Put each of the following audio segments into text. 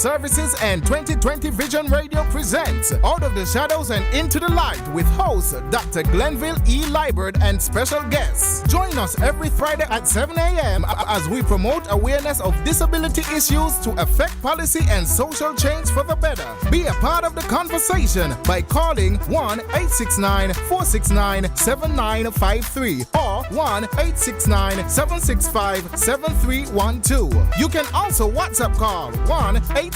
Services and 2020 Vision Radio presents Out of the Shadows and Into the Light with host Dr. Glenville E. Liebert and special guests. Join us every Friday at 7 a.m. as we promote awareness of disability issues to affect policy and social change for the better. Be a part of the conversation by calling 1-869-469-7953 or 1-869-765-7312. You can also WhatsApp call 1-869-669-7312.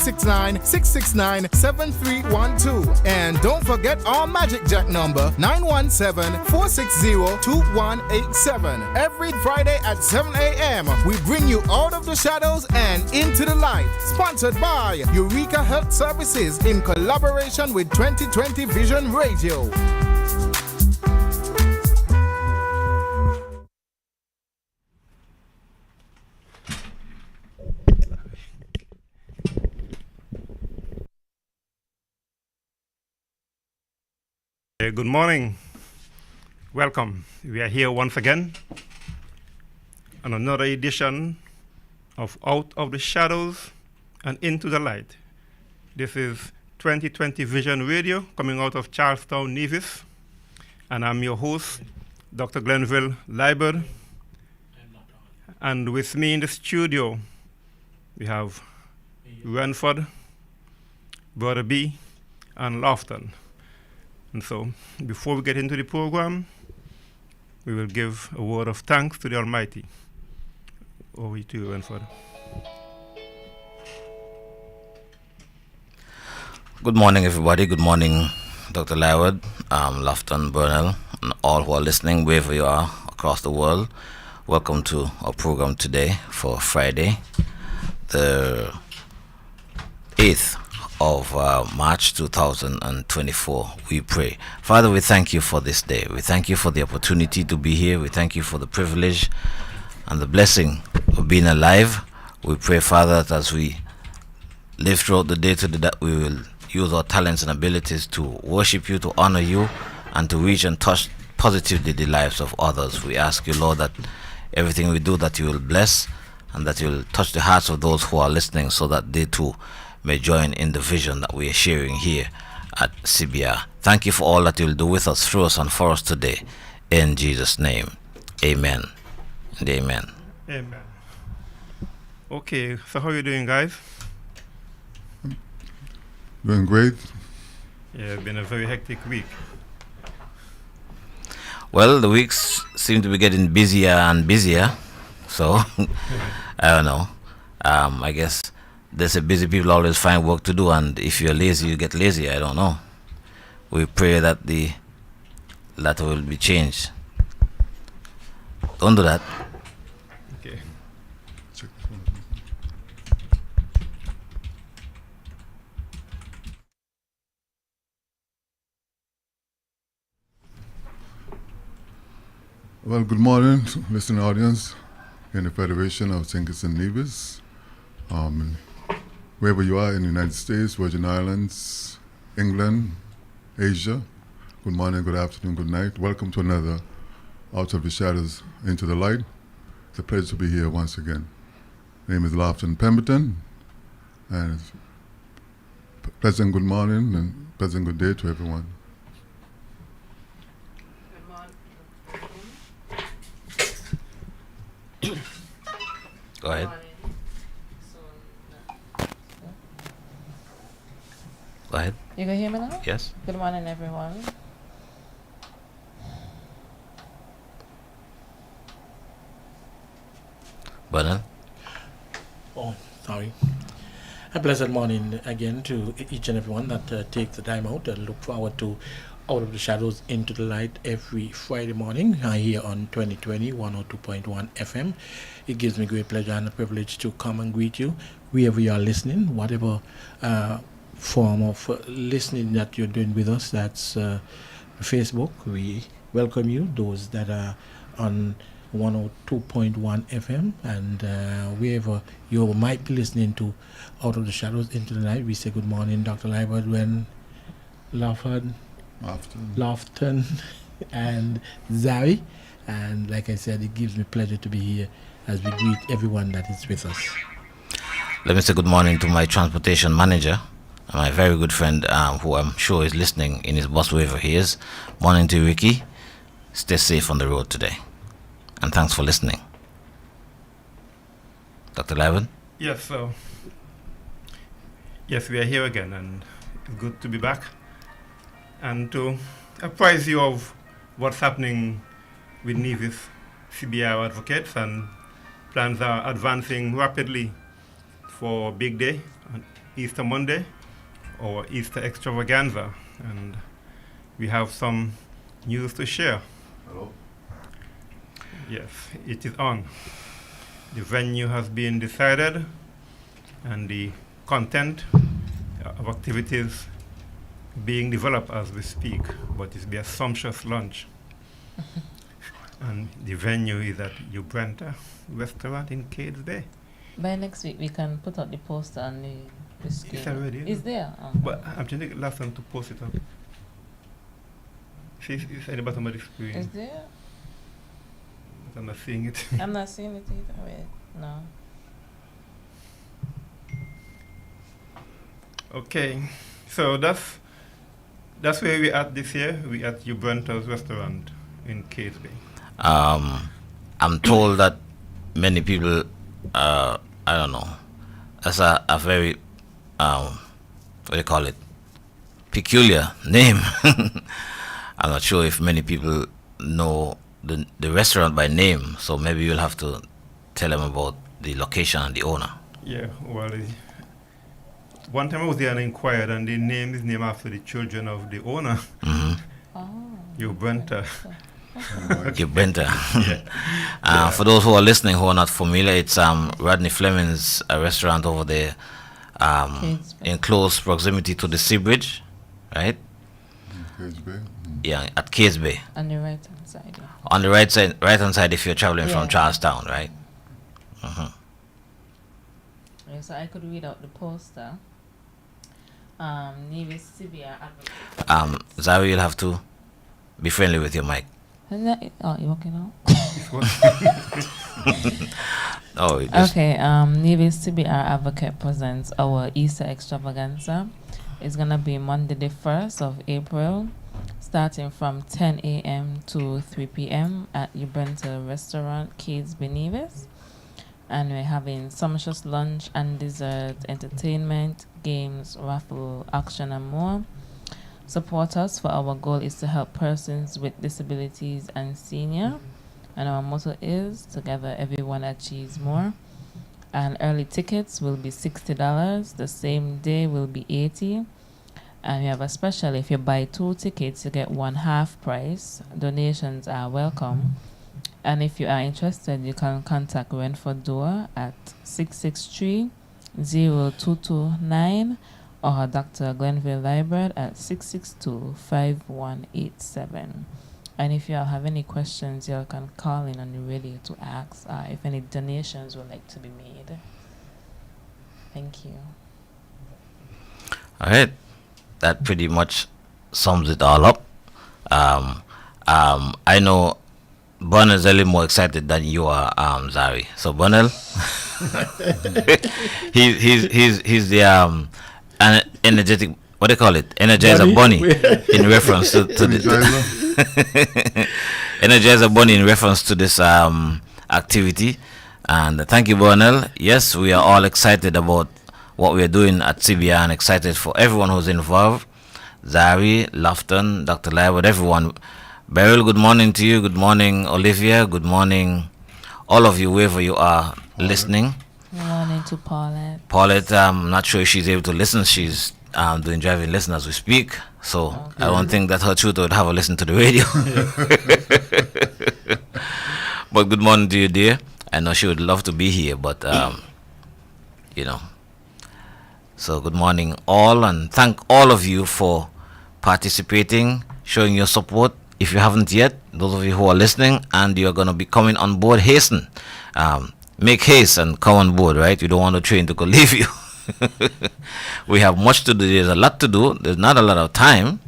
And don't forget our Magic Jack number 917-460-2187. Every Friday at 7 a.m. we bring you out of the shadows and into the light. Sponsored by Eureka Health Services in collaboration with 2020 Vision Radio. Good morning. Welcome. We are here once again on another edition of Out of the Shadows and Into the Light. This is 2020 Vision Radio coming out of Charlestown, Nevis. And I'm your host, Dr. Glenville Liebert. And with me in the studio, we have Renford, Brother B, and Lofton. And so, before we get into the program, we will give a word of thanks to the Almighty. Over to you, Renford. Good morning, everybody. Good morning, Dr. Liebert, Lofton, Burnell, and all who are listening, wherever you are across the world. Welcome to our program today for Friday, the 8th of March 2024. We pray. Father, we thank you for this day. We thank you for the opportunity to be here. We thank you for the privilege and the blessing of being alive. We pray, Father, that as we live throughout the day today, that we will use our talents and abilities to worship you, to honor you, and to reach and touch positively the lives of others. We ask you, Lord, that everything we do, that you will bless and that you will touch the hearts of those who are listening so that they too may join in the vision that we are sharing here at CBR. Thank you for all that you will do with us, through us, and for us today. In Jesus' name, amen and amen. Amen. Okay, so how are you doing, guys? Doing great. Yeah, it's been a very hectic week. Well, the weeks seem to be getting busier and busier, so I don't know. I guess they say busy people always find work to do, and if you're lazy, you get lazy. I don't know. We pray that the latter will be changed. Don't do that. Okay. Check this one. Well, good morning, listening audience in the Federation of Thinkers and Nevis. Wherever you are in the United States, Virgin Islands, England, Asia, good morning, good afternoon, good night. Welcome to another Out of the Shadows Into the Light. It's a pleasure to be here once again. My name is Lofton Pemberton, and it's pleasant good morning and pleasant good day to everyone. Go ahead. Go ahead. You can hear me now? Yes. Good morning, everyone. Bernal. Oh, sorry. A pleasant morning again to each and everyone that takes the time out and look forward to Out of the Shadows Into the Light every Friday morning here on 2020 102.1 FM. It gives me great pleasure and a privilege to come and greet you wherever you are listening, whatever form of listening that you're doing with us. That's Facebook. We welcome you, those that are on 102.1 FM, and wherever you might be listening to Out of the Shadows Into the Night. We say good morning, Dr. Liebert, when Lofton and Zari. And like I said, it gives me pleasure to be here as we greet everyone that is with us. let me say good morning to my transportation manager, my very good friend, who I'm sure is listening in his bus wherever he is. Morning to you, Ricky. Stay safe on the road today. And thanks for listening. Dr. Lyman? Yes, so yes, we are here again, and it's good to be back and to apprise you of what's happening with Nevis CBR advocates, and plans are advancing rapidly for Big Day on Easter Monday, or Easter extravaganza, and we have some news to share. Hello. Yes, it is on. The venue has been decided, and the content of activities being developed as we speak, but it'll be a sumptuous lunch. And the venue is at Ubrenta Restaurant in Cades Bay. By next week, we can put out the poster on the screen. It's already. Is there? But I'm trying to get last time to post it up. See, it's at the bottom of the screen. Is there? But I'm not seeing it. I'm not seeing it either. Wait, no. Okay, so that's where we're at this year. We're at Ubrenta's Restaurant in Cades Bay. I'm told that many people, I don't know, that's a very, what do you call it, peculiar name. I'm not sure if many people know the restaurant by name, so maybe you'll have to tell them about the location and the owner. Yeah, well, one time I was there and inquired, and they named his name after the children of the owner, Ubrenta. Ubrenta. For those who are listening who are not familiar, it's Rodney Fleming's restaurant over there, in close proximity to the Sea Bridge, right? Cades Bay. Yeah, at Cades Bay. On the right hand side. Yeah. On the right hand side if you're traveling from Charlestown, right? Yeah, so I could read out the poster. Nevis CBR advocate. Zari, you'll have to be friendly with your mic. Oh, you okay now? Oh, okay. Nevis CBR advocate presents our Easter extravaganza. It's gonna be Monday the 1st of April, starting from 10 a.m. to 3 p.m. at Ubrenta Restaurant, Cades Bay, Nevis. And we're having sumptuous lunch and dessert, entertainment, games, raffle, auction, and more. Support us, for our goal is to help persons with disabilities and senior. And our motto is, together everyone achieves more. And early tickets will be $60. The same day will be $80. And we have a special, if you buy 2 tickets, you get one half price. Donations are welcome. And if you are interested, you can contact Renford Door at 663-0229 or Dr. Glenville Library at 662-5187. And if you all have any questions, you all can call in on the radio to ask if any donations would like to be made. Thank you. All right. That pretty much sums it all up. I know Bonnell is a little more excited than you are, Zari. So Bonnell, he's the energetic. What do you call it? Energizer Bunny in reference to the Energizer Bunny in reference to this activity. And thank you, Bonnell. Yes, we are all excited about what we are doing at CBR and excited for everyone who's involved. Zari, Lofton, Dr. Lywood, everyone. Beryl, good morning to you. Good morning, Olivia. Good morning, all of you, wherever you are listening. Good morning to Paulette. Paulette, I'm not sure if she's able to listen. She's doing driving lesson as we speak. So I don't think that her tutor would have a listen to the radio. But good morning to you, dear. I know she would love to be here, but, you know. So good morning, all, and thank all of you for participating, showing your support. If you haven't yet, those of you who are listening and you're going to be coming on board, hasten. Make haste and come on board, right? You don't want the train to go leave you. We have much to do. There's a lot to do. There's not a lot of time.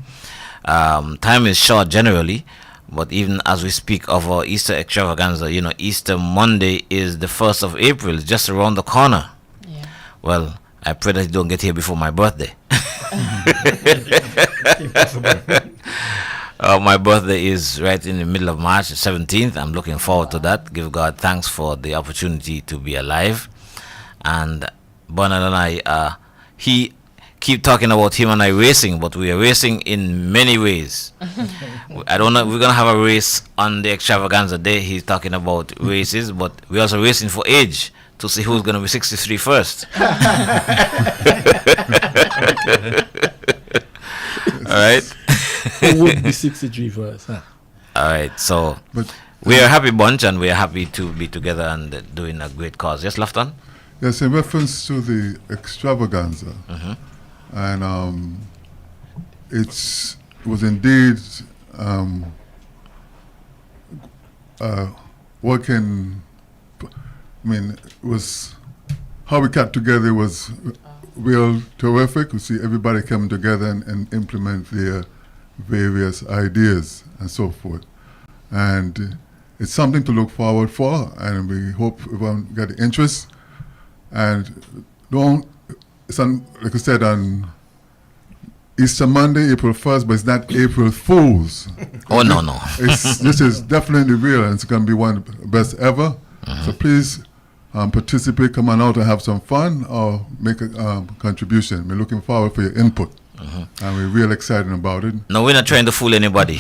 Time is short generally. But even as we speak of our Easter extravaganza, you know, Easter Monday is the 1st of April. It's just around the corner. Yeah. Well, I pray that you don't get here before my birthday. My birthday is right in the middle of March, the 17th. I'm looking forward to that. Give God thanks for the opportunity to be alive. And Bernard and I, he keep talking about him and I racing, but we are racing in many ways. I don't know, we're going to have a race on the extravaganza day. He's talking about races, but we're also racing for age to see who's going to be 63 first. All right. Who would be 63 first? Huh? All right. So But we are a happy bunch and we are happy to be together and doing a great cause. Yes, Lafton? yes, in reference to the extravaganza, and it was indeed working. I mean, it was how we got together was real terrific. We see everybody coming together and implement their various ideas and so forth. And it's something to look forward for, and we hope everyone get the interest. And it's on, like I said, on Easter Monday, April 1st, but it's not April Fool's. Oh, no. This is definitely real, and it's going to be one of the best ever. So please participate, come on out and have some fun, or make a contribution. We're looking forward for your input, and we're real excited about it. No, we're not trying to fool anybody.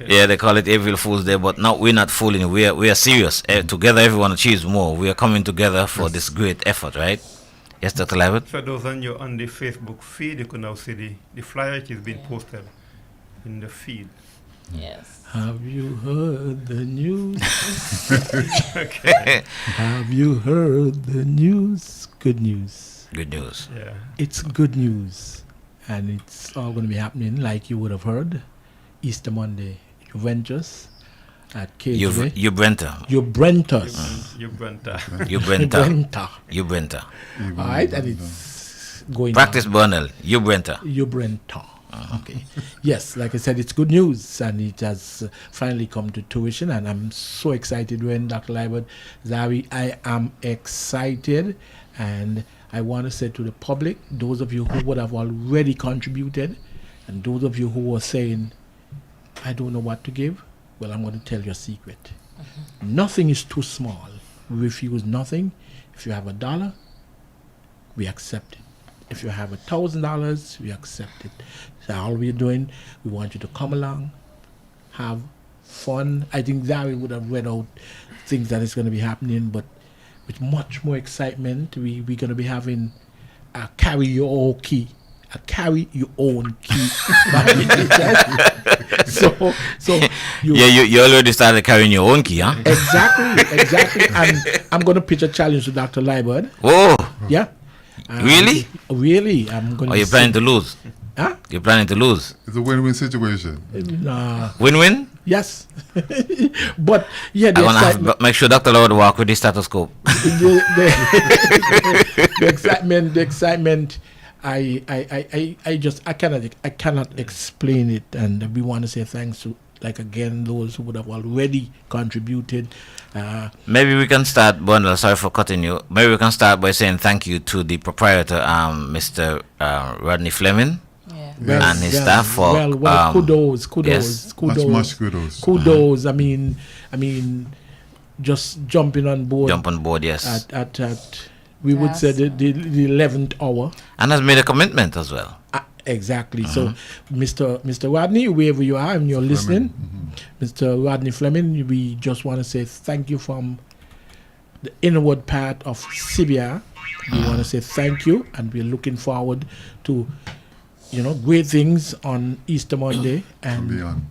Yeah, they call it April Fool's Day, but no, we're not fooling. We are serious. Together, everyone achieves more. We are coming together for this great effort, right? Yes, Dr. Lavitt? For those on you on the Facebook feed, you can now see the flyer which is being posted in the feed. Yes. Have you heard the news? Okay. Have you heard the news? Good news. Good news. Yeah. It's good news. And it's all going to be happening like you would have heard. Easter Monday, Juventus at KJ. You Brenta. Juventus. You Brenta. You Brenta. Juventus. You Brenta. All right, and it's going Practice on. Bernal. You Brenta. Juventus. Okay. Yes, like I said, it's good news, and it has finally come to fruition, and I'm so excited when Dr. Libert, Zari, I am excited, and I want to say to the public, those of you who would have already contributed, and those of you who are saying, I don't know what to give, well, I'm going to tell you a secret. Nothing is too small. We refuse nothing. If you have $1, we accept it. If you have $1,000, we accept it. So all we're doing, we want you to come along, have fun. I think Zari would have read out things that is going to be happening, but with much more excitement, we're going to be having a karaoke. A carry your own key. so you already started carrying your own key, huh? Exactly. And I'm going to pitch a challenge to Dr. Libert. Whoa. Yeah. Really? Really. I'm going to. Are you planning to lose? Huh? You're planning to lose? It's a win-win situation. Win-win? Yes. But yeah, I'm gonna have to make sure Dr. Lord walk with the stethoscope. the excitement. I cannot explain it, and we want to say thanks to, like, again, those who would have already contributed. Maybe we can start, Bundle, sorry for cutting you. Maybe we can start by saying thank you to the proprietor, Mr. Rodney Fleming. Yeah. And his staff for kudos. Yes. Much kudos. Kudos. I mean, just jumping on board. Jump on board, yes. At we would say the 11th hour. And has made a commitment as well. Exactly. So, Mr. Rodney, wherever you are and you're listening, Mr. Rodney Fleming, we just want to say thank you from the inward part of Sibia. We want to say thank you, and we're looking forward to, great things on Easter Monday. And Beyond.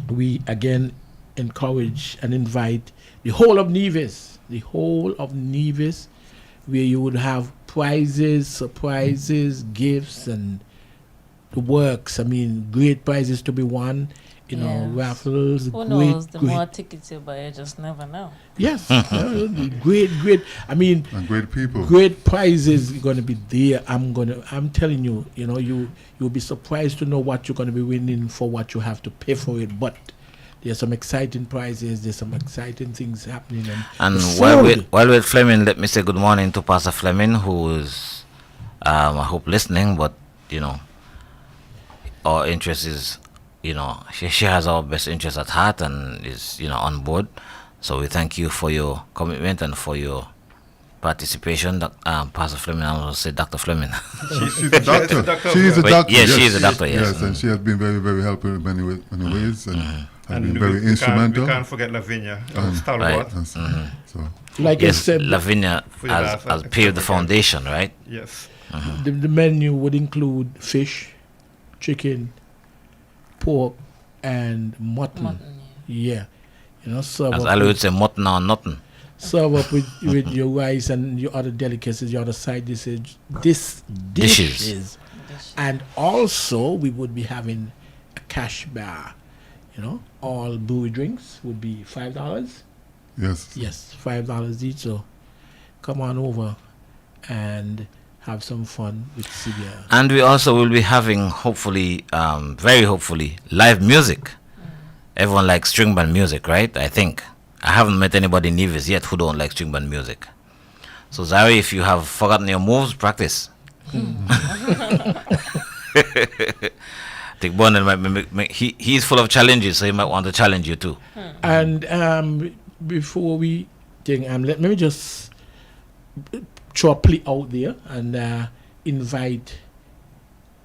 we again encourage and invite the whole of Nevis, where you would have prizes, surprises, gifts, and the works. I mean, great prizes to be won, Yes. raffles. Who knows? The more tickets you buy, you just never know. Yes, great. I mean, And great people. great prizes going to be there. I'm telling you, you'll be surprised to know what you're going to be winning for what you have to pay for it. But There's some exciting prizes. There's some exciting things happening. And the while we're Fleming, let me say good morning to Pastor Fleming, who is, I hope, listening. But our interest is, she has our best interest at heart and is, on board. So we thank you for your commitment and for your participation, Pastor Fleming. I want to say Dr. Fleming. She's a doctor. She is a doctor. Yes, she is a doctor. Yes, yes, and she has been very, very helpful in many ways, and has And been very instrumental. We can't forget Lavinia, stalwart. Right. So, like I yes, said, Lavinia For the has last paved the foundation, right? Yes. the menu would include fish, chicken, pork, and mutton. Yeah. Serve As up, I would say, mutton or nothing. serve up with your rice and your other delicacies, your other side dishes. Dishes. And also, we would be having a cash bar. All brewery drinks would be $5. yes. Yes, $5 each. So come on over and have some fun with CBR. And we also will be having, hopefully, very hopefully, live music. Everyone likes string band music, right? I think. I haven't met anybody in Nevis yet who don't like string band music. So, Zari, if you have forgotten your moves, practice. I think Bonnell might he's full of challenges, so he might want to challenge you too. And before we think, let me just throw a plea out there and invite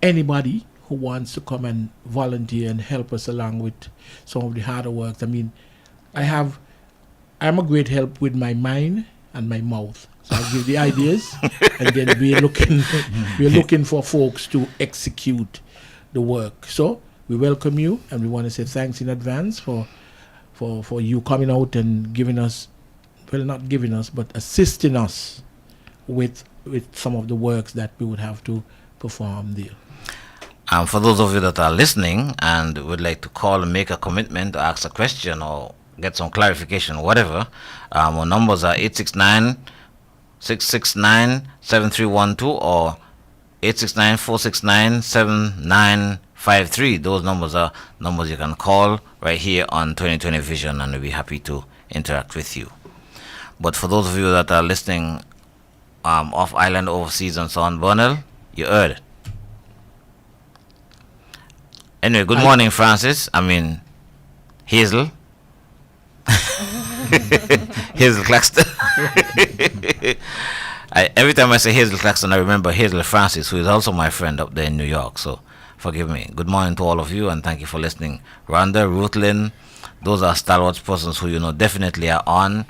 anybody who wants to come and volunteer and help us along with some of the harder works. I mean, I'm a great help with my mind and my mouth. So I'll give the ideas, and then we're looking for folks to execute the work. So we welcome you, and we want to say thanks in advance for you coming out and giving us, well, not giving us, but assisting us with some of the works that we would have to perform there. For those of you that are listening and would like to call and make a commitment or ask a question or get some clarification or whatever, our numbers are 869-669-7312 or 869-469-7953. Those numbers are numbers you can call right here on 2020 Vision, and we'll be happy to interact with you. But for those of you that are listening off island, overseas, and so on, Bonnell, you heard it. Anyway, good morning, Francis. Hazel. Hazel Claxton. Every time I say Hazel Claxton, I remember Hazel Francis, who is also my friend up there in New York. So forgive me. Good morning to all of you, and thank you for listening. Rhonda, Ruthlin, those are stalwart persons who definitely are on.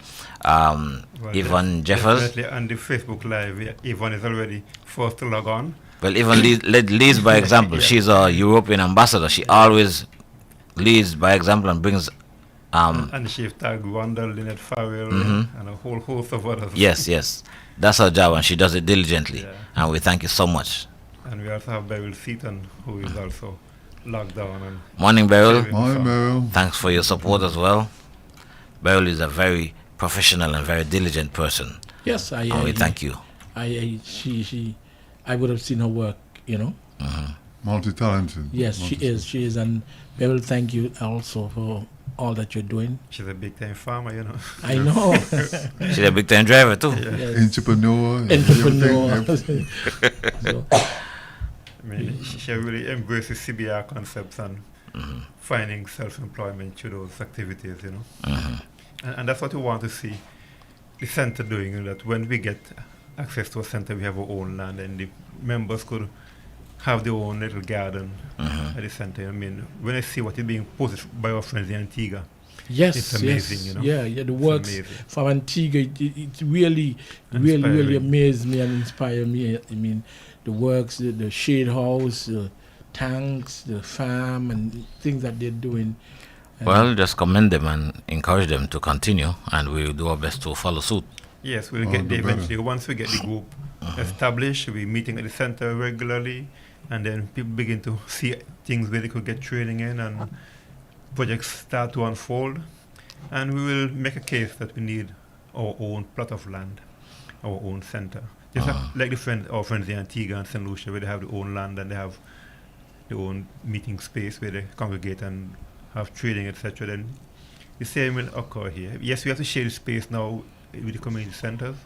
Yvonne Jeffers. Definitely on the Facebook Live. Yvonne is already forced to log on. Well, Yvonne leads by example. Yeah. She's a European ambassador. She always leads by example and brings... and she tagged Wanda, Lynette Farrell, and a whole host of others. Yes. That's her job, and she does it diligently. Yeah. And we thank you so much. And we also have Beryl Seaton, who is also locked down. Morning, Beryl. Morning, Beryl. Thanks for your support as well. Beryl is a very professional and very diligent person. Yes, we thank you. I would have seen her work, Multi-talented. Yes, she is. And Beryl, thank you also for all that you're doing. She's a big-time farmer, I know. She's a big-time driver, too. Yeah. Yes. Entrepreneur. So, she really embraces CBR concepts and finding self-employment through those activities, And that's what we want to see the center doing, that when we get access to a center, we have our own land, and the members could have their own little garden at the center. When I see what is being posted by our friends in Antigua, it's amazing, Yeah, the works from Antigua, it really amazed me and inspired me. The works, the shade house, the tanks, the farm, and things that they're doing. Well, just commend them and encourage them to continue, and we'll do our best to follow suit. Yes, we'll get there eventually. Once we get the group established, we're meeting at the center regularly, and then people begin to see things where they could get training in, and projects start to unfold. And we will make a case that we need our own plot of land, our own center. Just like our friends in Antigua and St. Lucia, where they have their own land and they have their own meeting space where they congregate and have trading, etc., then the same will occur here. Yes, we have to share the space now with the community centers,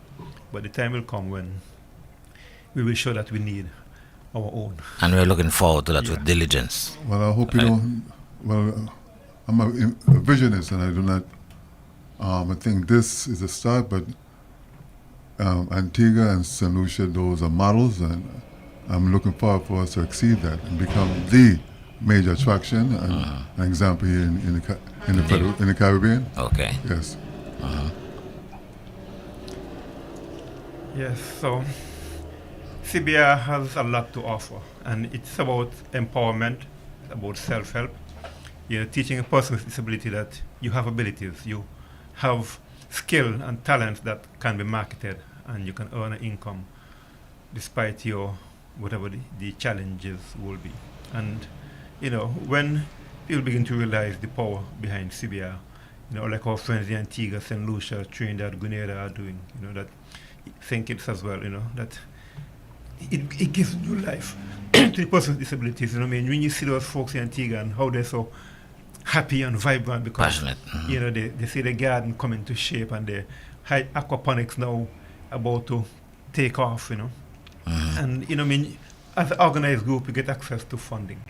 but the time will come when we will show that we need our own. And we're looking forward to that with diligence. Well, I hope you don't. Well, I'm a visionist, and I do not. I think this is a start, but Antigua and St. Lucia, those are models, and I'm looking forward for us to exceed that and become the major attraction and an example here in the Caribbean. Okay. Yes. Yes, so CBR has a lot to offer, and it's about empowerment, about self-help. Teaching a person with disability that you have abilities, you have skill and talent that can be marketed, and you can earn an income despite your whatever the challenges will be. And when people begin to realize the power behind CBR, like our friends in Antigua, St. Lucia, Trinidad, Grenada are doing, that St. Kitts as well, that it gives new life to the person with disabilities. When you see those folks in Antigua and how they're so happy and vibrant because passionate. They see the garden come into shape, and the high aquaponics now about to take off, and as an organized group we get access to funding,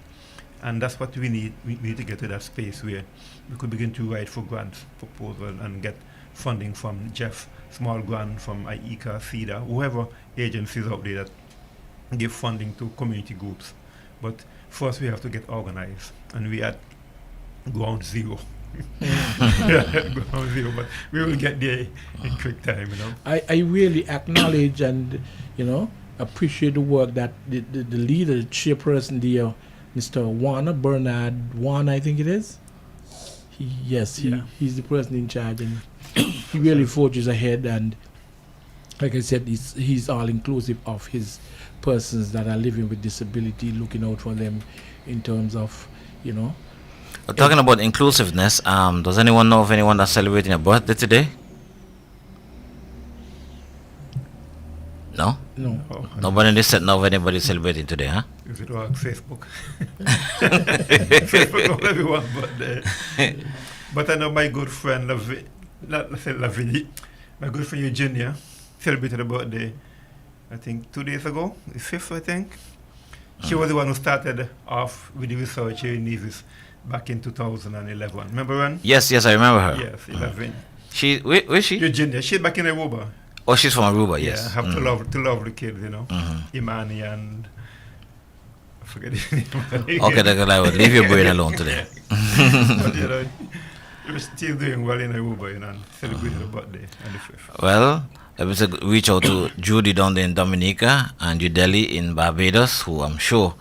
and that's what we need. We need to get to that space where we could begin to write for grants proposal and get funding from Jeff, small grant from IECA, CEDA, whoever agencies out there that give funding to community groups. But first we have to get organized, and we at ground zero. Ground zero, but we will get there in quick time. I really acknowledge and appreciate the work that the leader, the chairperson there, Mr. Warner, Bernard Warner, I think it is. He's the person in charge, and he really forges ahead, and like I said, he's all inclusive of his persons that are living with disability, looking out for them in terms of Talking about inclusiveness, does anyone know of anyone that's celebrating a birthday today? No? No. Nobody in this set know of anybody celebrating today, huh? If it were Facebook. Facebook of everyone, but I know my good friend Lavini, my good friend Eugenia celebrated a birthday, I think 2 days ago, the 5th, I think. She was the one who started off with the research here in Nevis back in 2011. Remember when? Yes, I remember her. Yes, 11. Where's she? Eugenia. She's back in Aruba. Oh, she's from Aruba, yes. Yeah, I have to love the kids, Imani and I forget his name. Okay, Dr. Lywood, leave your brain alone today. But, she's doing well in Aruba, and celebrating her birthday on the 5th. Well, let me reach out to Judy down there in Dominica and Judeli in Barbados, who I'm sure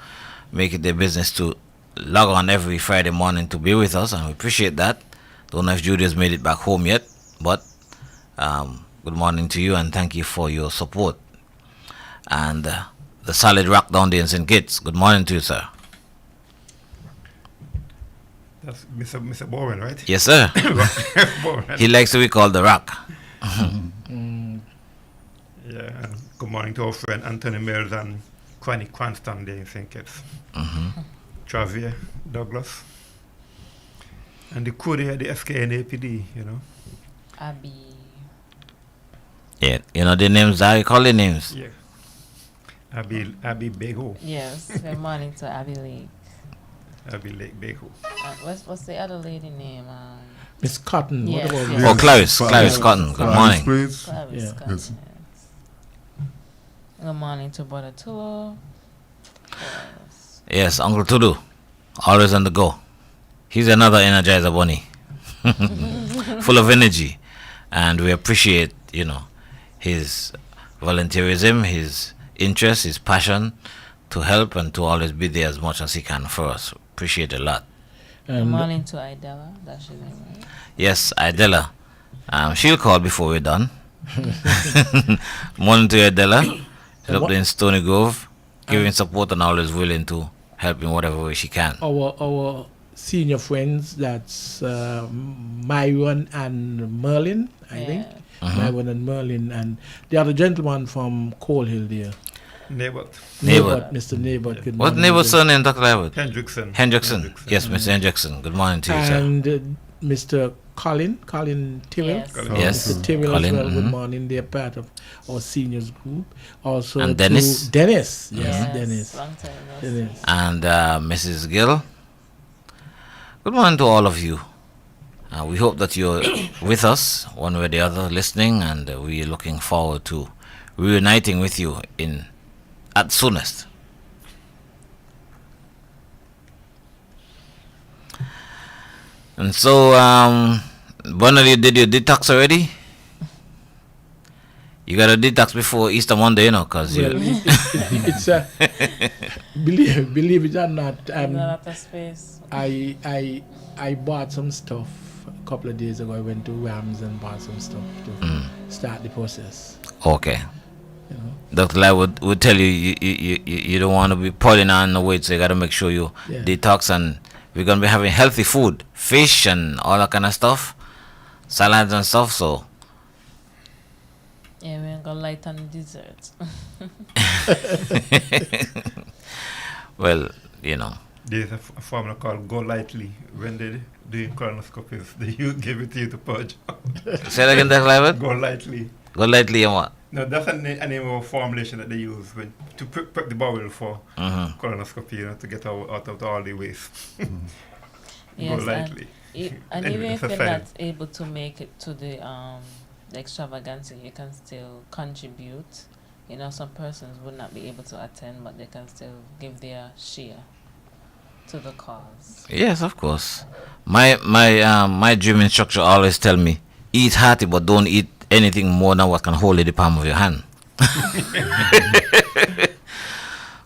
make it their business to log on every Friday morning to be with us, and we appreciate that. Don't know if Judy has made it back home yet, but good morning to you and thank you for your support. And the solid rock down there in St. Kitts, good morning to you, sir. That's Mr. Bowen, right? Yes, sir. Bowen. He likes to be called the rock. Yeah, and good morning to our friend Anthony Mills and Quanny Cranston there in St. Kitts. Travier, Douglas, and the crew there, the SK and APD, Abby. Yeah, the names, I call the names. Yeah. Abby Bego. Yes, good morning to Abby Lake. Abby Lake Bego. What's the other lady name? Miss Cotton. Yes, What about yes. Oh, Clarice Cotton, good morning. Please. Clarice Scott, Yes. yes. Good morning to Brother Tulo. Yes, Uncle Tudu, always on the go. He's another Energizer bunny, full of energy, and we appreciate, his volunteerism, his interest, his passion to help and to always be there as much as he can for us. Appreciate it a lot. Good morning to Idella. That's your name, right? Yes, Idella. She'll call before we're done. Morning to Idella. She's up there in Stony Grove, giving support and always willing to help in whatever way she can. Our senior friends, that's Myron and Merlin, I think. Myron and Merlin, and the other gentleman from Coal Hill there. Neighbor. Neighbor. Mr. Neighbor. Good What's morning, neighbor's Mr. surname, Dr. Lyward? Hendrickson. Hendrickson. Yes, Mr. Hendrickson. Good morning to you, sir. And Mr. Colin Tyrrell. Yes. Yes. Mr. Tyrrell as Colin, well. Good mhm. morning. They're part of our seniors group. Also And to Dennis. Dennis. Yes, Dennis. Long time no see. Dennis. And Mrs. Gill. Good morning to all of you. We hope that you're with us one way or the other, listening, and we're looking forward to reuniting with you at soonest. And so, Bernard, you did your detox already? You got a detox before Easter Monday, because Well, it's believe it or not, There's a lot of space. I bought some stuff a couple of days ago. I went to Rams and bought some stuff to start the process. Okay. You know? Dr. Lai would tell you don't want to be pulling on the weight, so you got to make sure you Yeah. detox, and we're going to be having healthy food, fish and all that kind of stuff, salads and stuff, so Yeah, we ain't gonna light on the dessert. well, There's a formula called Go Lightly. When they doing colonoscopies, they give it to you to purge. say that again, Dr. Lai. Go Lightly. Go lightly and what? No, that's a name of a formulation that they use to prep the bowel for colonoscopy, to get out of all the waste. Yes, Go lightly. And Anyway, even if that's you're a not science. able to make it to the extravaganza, you can still contribute. Some persons would not be able to attend, but they can still give their share to the cause. Yes, of course. My gym instructor always tell me, eat hearty, but don't eat anything more than what can hold in the palm of your hand.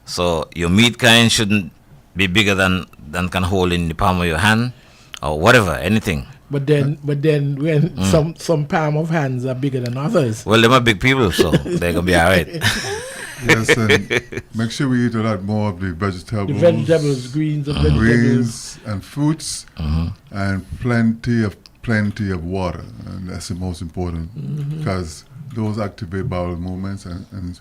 So your meat kind shouldn't be bigger than can hold in the palm of your hand, or whatever, anything. But then when some palm of hands are bigger than others. Well, they're big people, so they're gonna be all right. Yes, and make sure we eat a lot more of the vegetables. The vegetables, greens and vegetables. Greens and fruits, and plenty of water, and that's the most important, because those activate bowel movements, and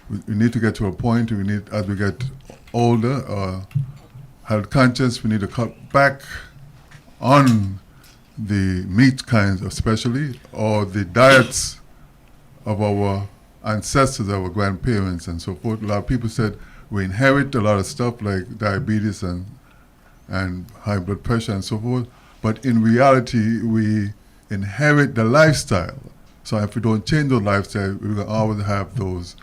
we need to get to a point. As we get older or health conscious, we need to cut back on the meat kinds, especially, or the diets of our ancestors, our grandparents, and so forth. A lot of people said we inherit a lot of stuff like diabetes and high blood pressure and so forth, but in reality, we inherit the lifestyle. So if we don't change the lifestyle, we're going to always have those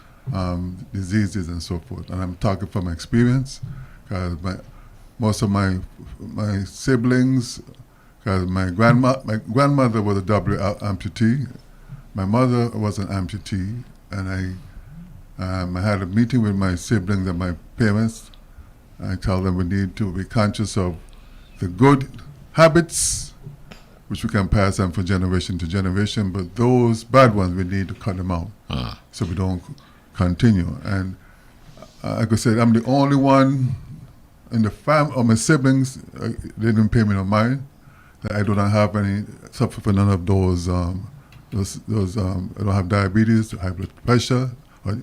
diseases and so forth. And I'm talking from experience, because most of my siblings, because my grandmother was a double amputee, my mother was an amputee, and I had a meeting with my siblings and my parents. I tell them we need to be conscious of the good habits, which we can pass on from generation to generation, but those bad ones, we need to cut them out so we don't continue. And like I said, I'm the only one in the family, or my siblings, they didn't pay me no mind. I do not have any, suffer from none of those, I don't have diabetes, high blood pressure, or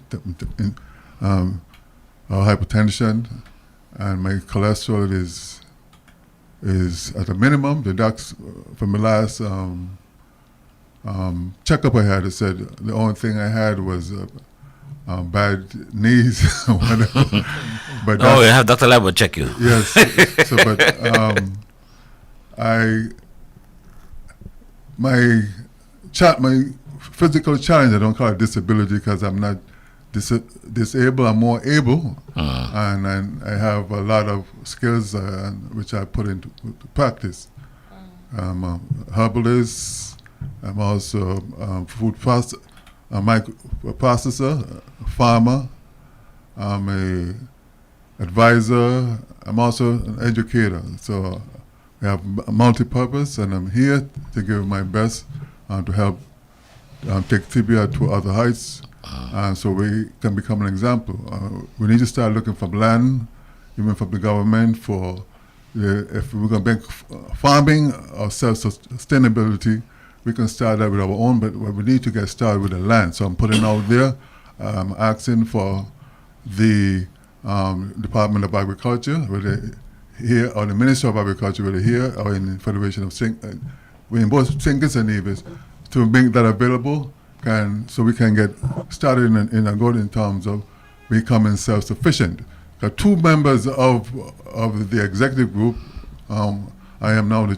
hypertension, and my cholesterol is at a minimum. The docs, from the last checkup I had, it said the only thing I had was bad knees or whatever. But Oh, you have Dr. Labo check you. yes. So, but my physical challenge, I don't call it disability because I'm not disabled. I'm more able, and I have a lot of skills which I put into practice. I'm a herbalist. I'm also food processor, a farmer. I'm a advisor. I'm also an educator. So I have multi-purpose, and I'm here to give my best to help take Tibia to other heights, so we can become an example. We need to start looking for land, even from the government, for if we're going to make farming or self-sustainability, we can start that with our own, but we need to get started with the land. So I'm putting out there, asking for the Department of Agriculture, whether here, or the Ministry of Agriculture, whether here or in the Federation of in both St. Kitts and Nevis, to make that available, so we can get started in a good in terms of becoming self-sufficient. There are 2 members of the executive group. I am now the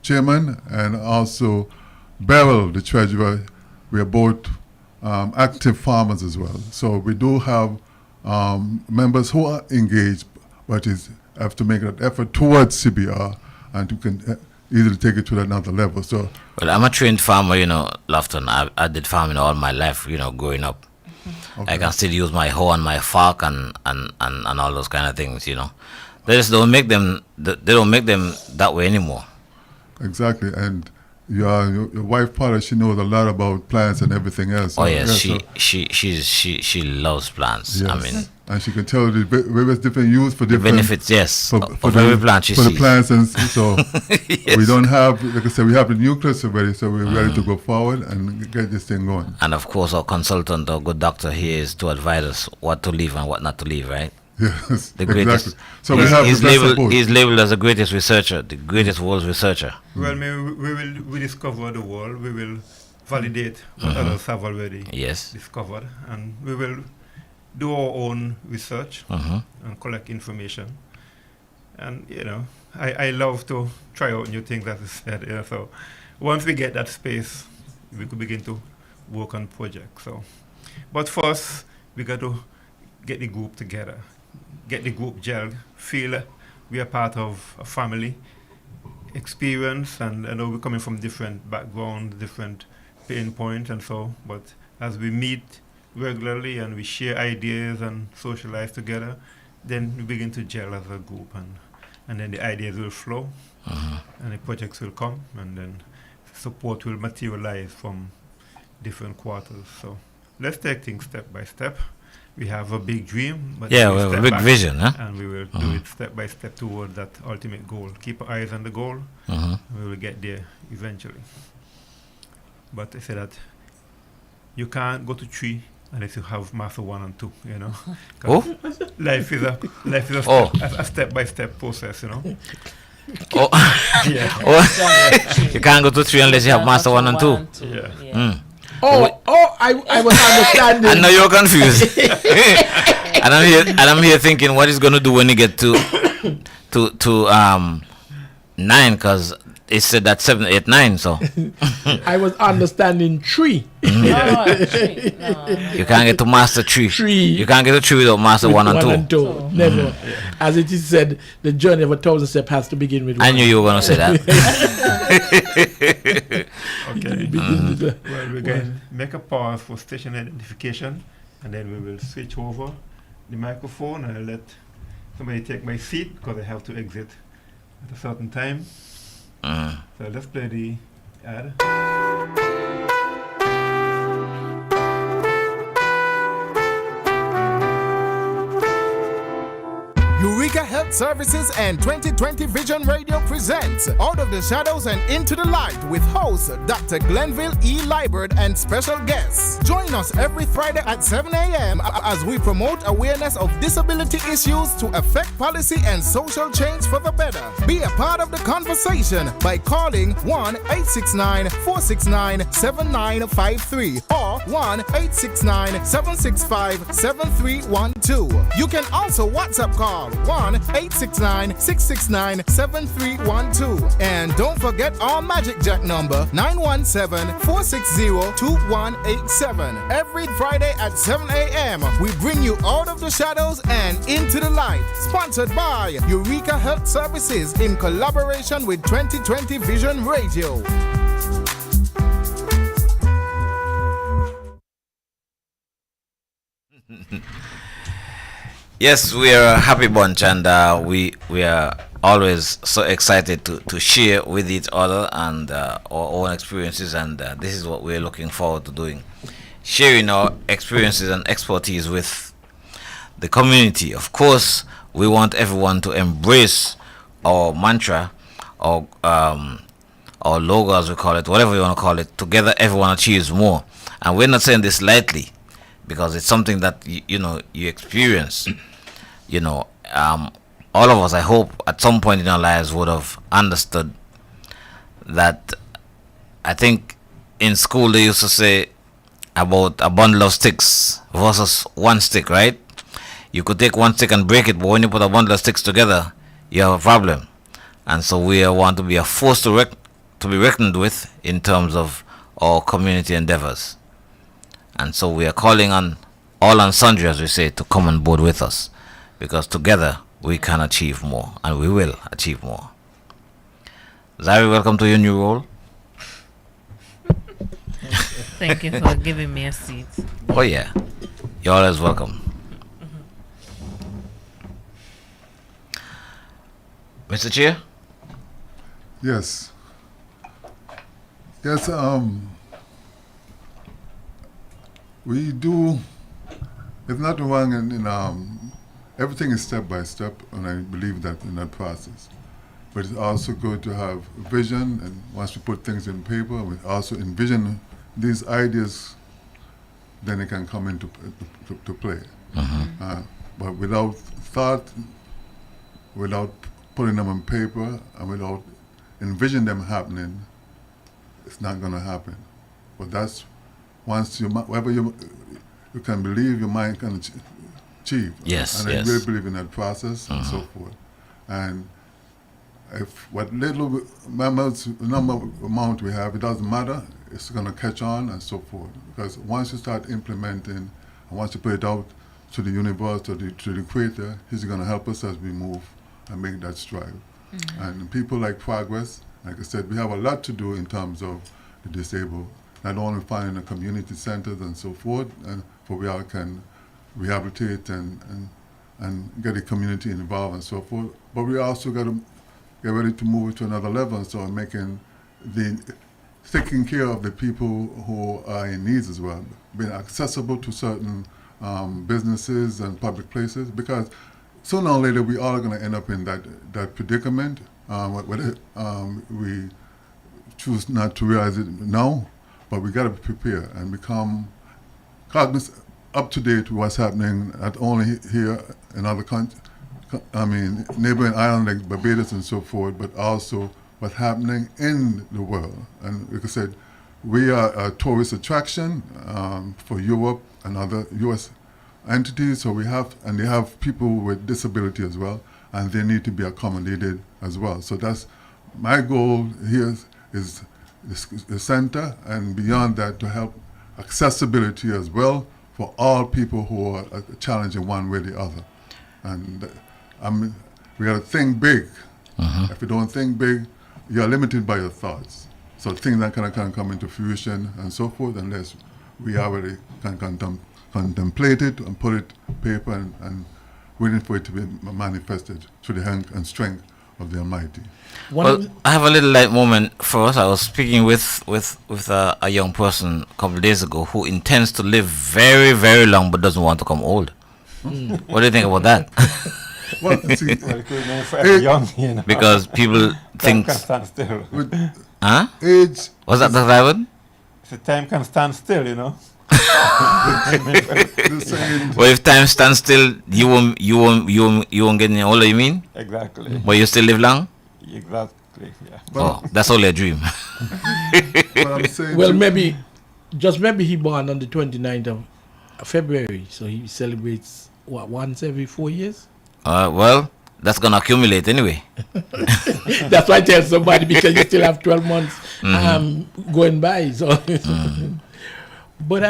chairman, and also Beryl, the treasurer. We are both active farmers as well. So we do have members who are engaged, but have to make an effort towards CBR, and you can easily take it to another level. So, well, I'm a trained farmer, Lofton. I did farming all my life, growing up. Okay. I can still use my hoe and my fork and all those kind of things, They just don't make them. They don't make them that way anymore. Exactly, and your wife, Paula, she knows a lot about plants and everything else. Oh yes, she loves plants. Yes. I mean, and she can tell the various different use for different benefits. Yes, for every plant she for sees. The plants, and so Yes. we don't have, like I said, we have the nucleus already, so we're ready to go forward and get this thing going. And of course, our consultant, our good doctor here, is to advise us what to leave and what not to leave, right? Yes, the greatest. Exactly. So we have he's labeled as the greatest researcher, the greatest world's researcher. Well, we will rediscover the world. We will validate what others have already discovered, and we will do our own research and collect information. And I love to try out new things, as I said. So once we get that space, we could begin to work on projects. So, but first we got to get the group together. Get the group gelled, feel we are part of a family, experience, and I know we're coming from different backgrounds, different pain points, and so, but as we meet regularly and we share ideas and socialize together, then we begin to gel as a group, and then the ideas will flow, and the projects will come, and then support will materialize from different quarters. So let's take things step by step. We have a big dream, but we have a big vision, huh? And we will do it step by step toward that ultimate goal. Keep our eyes on the goal, and we will get there eventually. But I say that you can't go to 3 unless you have master 1 and 2. Oh? Life is a step by step process. Oh, yeah. Oh. You can't go to 3 unless you have master 1 and 2. Yeah. Mm. I was understanding. I know you're confused. and I'm here thinking, what is going to do when you get to 9? Because it said that 7, 8, 9. So I was understanding 3. No. You can't get to master 3. 3. You can't get to 3 without master 1 and 2. Never. As it is said, the journey of 1,000 steps has to begin with 1. I knew you were going to say that. Okay. Well, we're going to make a pause for station identification, and then we will switch over the microphone, and I'll let somebody take my seat because I have to exit at a certain time. So let's play the ad. Eureka Health Services and 2020 Vision Radio presents Out of the Shadows and Into the Light with host Dr. Glenville E. Liebert and special guests. Join us every Friday at 7 a.m. as we promote awareness of disability issues to affect policy and social change for the better. Be a part of the conversation by calling 1-869-469-7953 or 1-869-765-7312. You can also WhatsApp call 1-869-669-7312. And don't forget our Magic Jack number 917-460-2187. Every Friday at 7 a.m. we bring you Out of the Shadows and Into the Light. Sponsored by Eureka Health Services in collaboration with 2020 Vision Radio. Yes, we are a happy bunch, and we are always so excited to share with each other and our own experiences, and this is what we're looking forward to doing, sharing our experiences and expertise with the community. Of course, we want everyone to embrace our mantra, our logo, as we call it, whatever you want to call it. Together, everyone achieves more, and we're not saying this lightly, because it's something that you experience. All of us, I hope, at some point in our lives would have understood that. I think in school they used to say about a bundle of sticks versus one stick, right? You could take one stick and break it, but when you put a bundle of sticks together, you have a problem. And so we want to be a force to be reckoned with in terms of our community endeavors. And so we are calling on all and sundry, as we say, to come on board with us, because together we can achieve more, and we will achieve more. Zari, welcome to your new role. Thank you for giving me a seat. Oh yeah, you're always welcome. Mr. Chair? Yes. Yes, we do, there's nothing wrong in everything is step by step, and I believe that in that process. But it's also good to have vision, and once we put things in paper, we also envision these ideas, then it can come into to play. But without thought, without putting them on paper, and without envisioning them happening, it's not going to happen. But that's once whatever you can believe, your mind can achieve. Yes, and yes. I really believe in that process and so forth. And if what little amount we have, it doesn't matter. It's going to catch on and so forth. Because once you start implementing, and once you put it out to the universe, to the creator, he's going to help us as we move and make that stride. And people like Progress, like I said, we have a lot to do in terms of the disabled. Not only finding the community centers and so forth, and for we all can rehabilitate and get the community involved and so forth. But we also got to get ready to move it to another level, so taking care of the people who are in needs as well, being accessible to certain businesses and public places, because sooner or later we all are going to end up in that predicament. Whether we choose not to realize it now, but we got to be prepared and become cognizant, up to date with what's happening, not only here in other countries, neighboring islands like Barbados and so forth, but also what's happening in the world. And like I said, we are a tourist attraction for Europe and other U.S. entities, so they have people with disability as well, and they need to be accommodated as well. So that's my goal here is the center, and beyond that to help accessibility as well for all people who are challenged in one way or the other. And we got to think big. If you don't think big, you're limited by your thoughts. So things that can come into fruition and so forth, unless we already can contemplate it and put it on paper and waiting for it to be manifested through the hand and strength of the Almighty. Well, I have a little light moment for us. I was speaking with a young person a couple of days ago who intends to live very, very long but doesn't want to come old. What do you think about that? Well, see, young, you know. Because people think... Time can stand still. Huh? Age... Was that the Ivan? The time can stand still, you know. Well, if time stands still, you won't get any older, you mean? Exactly. But you still live long? Exactly, yeah. Oh, that's only a dream. Well, maybe he born on the 29th of February, so he celebrates, once every 4 years? Well, that's going to accumulate anyway. That's why I tell somebody, because you still have 12 months going by. So. But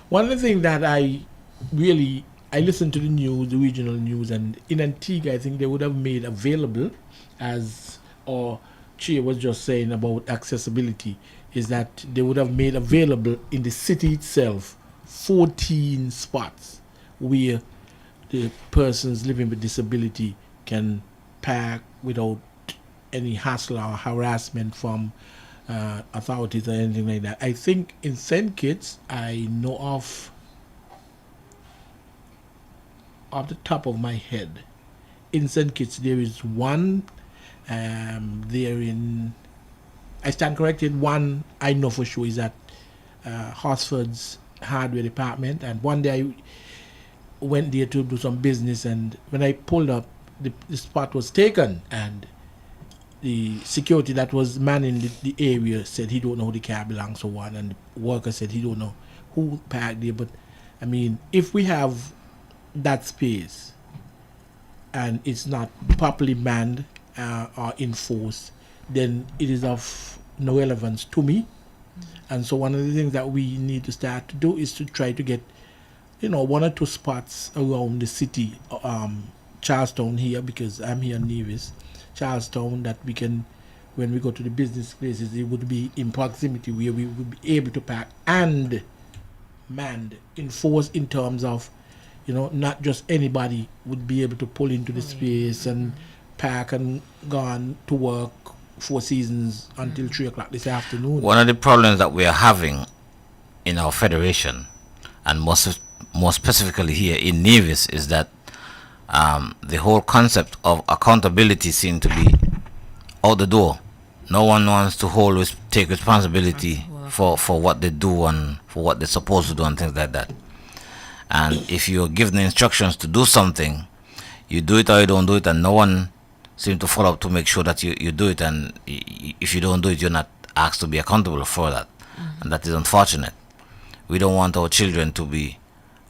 one of the things that I listened to the news, the regional news, and in Antigua, I think they would have made available, as or Chia was just saying about accessibility, is that they would have made available in the city itself 14 spots where the persons living with disability can park without any hassle or harassment from authorities or anything like that. I think in St. Kitts, I know off the top of my head, in St. Kitts there is one, I stand corrected, one I know for sure is at Horsford's hardware department, and one day I went there to do some business, and when I pulled up, the spot was taken, and the security that was manning the area said he don't know who the car belongs to one, and the worker said he don't know who parked there. But I mean, if we have that space and it's not properly manned or enforced, then it is of no relevance to me. And so one of the things that we need to start to do is to try to get, one or two spots around the city, Charlestown here, because I'm here in Nevis, Charlestown, that we can, when we go to the business places, it would be in proximity where we would be able to park and manned, enforced in terms of, not just anybody would be able to pull into the space and park and go on to work 4 seasons until 3 o'clock this afternoon. One of the problems that we are having in our federation, and more specifically here in Nevis, is that the whole concept of accountability seems to be out the door. No one wants to take responsibility for what they do and for what they're supposed to do and things like that. And if you're given instructions to do something, you do it or you don't do it, and no one seems to follow up to make sure that you do it. And if you don't do it, you're not asked to be accountable for that. And that is unfortunate. We don't want our children to be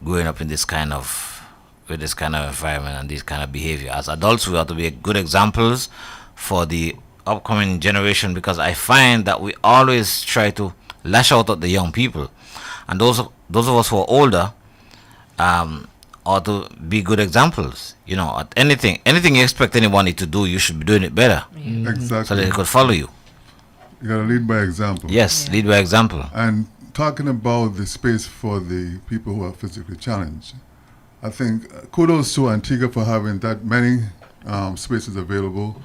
growing up in with this kind of environment and this kind of behavior. As adults, we have to be good examples for the upcoming generation, because I find that we always try to lash out at the young people, and those of us who are older ought to be good examples. At anything you expect anybody to do, you should be doing it better. Exactly. So they could follow you. You got to lead by example. Yes, lead by example. And talking about the space for the people who are physically challenged, I think kudos to Antigua for having that many spaces available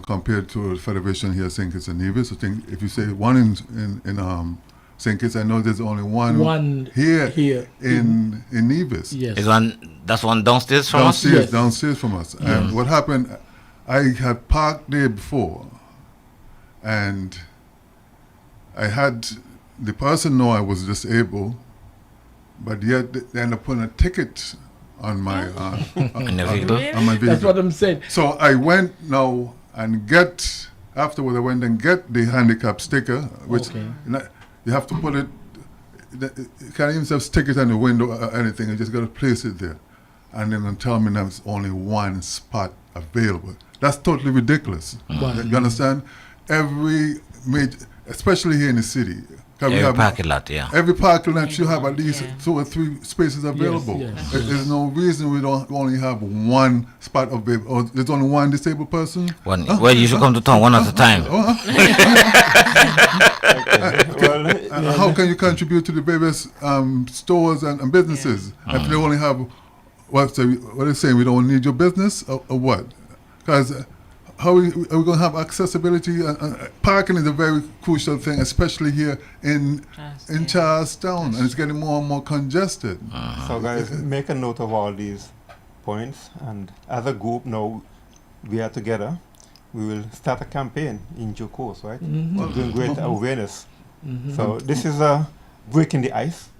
compared to the Federation here, St. Kitts and Nevis. I think if you say one in St. Kitts, I know there's only one here in Nevis. Yes. That's one downstairs from us? Yes. Downstairs from us. Yes. And what happened, I had parked there before, and I had the person know I was disabled, but yet they ended up putting a ticket on my In the vehicle? on my vehicle. That's what I'm saying. So I went now and afterwards I went and get the handicap sticker, which you have to put it, you can't even have stick it on the window or anything, you just got to place it there. And then they tell me there's only one spot available. That's totally ridiculous. You understand? Every major, especially here in the city, Every parking lot, yeah. Every parking lot should have at least 2 or 3 spaces available. Yes. There's no reason we don't only have one spot available. Or there's only one disabled person. Well, you should come to town one at a time. How can you contribute to the various stores and businesses if they only have what are they saying? We don't need your business or what? Because how are we going to have accessibility? Parking is a very crucial thing, especially here in Charlestown, and it's getting more and more congested. So guys, make a note of all these points, and as a group now, we are together. We will start a campaign in due course, right? Doing great awareness. So this is a breaking the ice